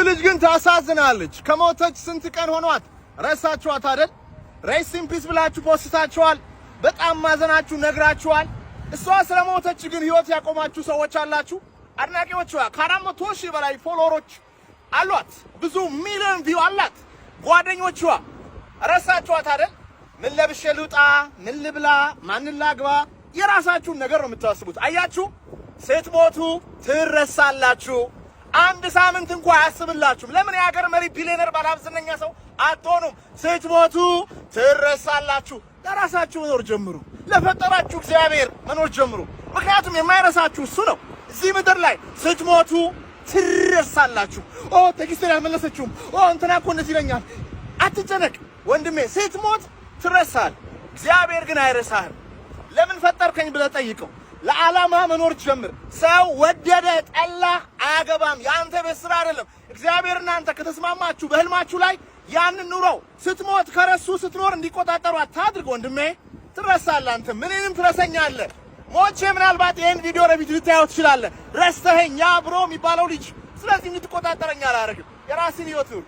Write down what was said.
ልጅ ግን ታሳዝናለች። ከሞተች ስንት ቀን ሆኗት? ረሳችኋት አይደል? ሬስት ኢን ፒስ ብላችሁ ፖስታችኋል። በጣም ማዘናችሁ ነግራችኋል። እሷ ስለሞተች ግን ህይወት ያቆማችሁ ሰዎች አላችሁ። አድናቂዎቿ ከ400,000 በላይ ፎሎወሮች አሏት። ብዙ ሚሊዮን ቪው አላት። ጓደኞቿ ረሳችኋት አይደል? ምን ለብሼ ልውጣ፣ ምን ልብላ፣ ማን ላግባ፣ የራሳችሁን ነገር ነው የምታስቡት። አያችሁ፣ ስትሞቱ ትረሳላችሁ። አንድ ሳምንት እንኳን አያስብላችሁም። ለምን የሀገር መሪ ቢሊየነር ባለሀብት ሰው አትሆኑም? ስትሞቱ ትረሳላችሁ። ለራሳችሁ መኖር ጀምሩ። ለፈጠራችሁ እግዚአብሔር መኖር ጀምሩ። ምክንያቱም የማይረሳችሁ እሱ ነው። እዚህ ምድር ላይ ስትሞቱ ትረሳላችሁ። ቴክስት ያልመለሰችውም እንትና እኮ እንደዚህ ይለኛል። አትጨነቅ ወንድሜ፣ ስትሞት ትረሳል። እግዚአብሔር ግን አይረሳህም። ለምን ፈጠርከኝ ብለህ ጠይቀው። ለዓላማ መኖር ጀምር። ሰው ወደደ ጠላ አያገባም። ያንተ ቤት ስራ አይደለም። እግዚአብሔር እናንተ ከተስማማችሁ በህልማችሁ ላይ ያንን ኑሮው። ስትሞት ከረሱ ስትኖር እንዲቆጣጠሩ አታድርግ ወንድሜ። ትረሳለህ። አንተ ምንንም ትረሰኛለህ። ሞቼ ምናልባት ይሄን ቪዲዮ ለቪዲዮ ልታየው ትችላለህ። ረስተኸኝ ያ ብሮ የሚባለው ልጅ። ስለዚህ እንድትቆጣጠረኝ አላደርግም። የራስን ህይወት ኑር።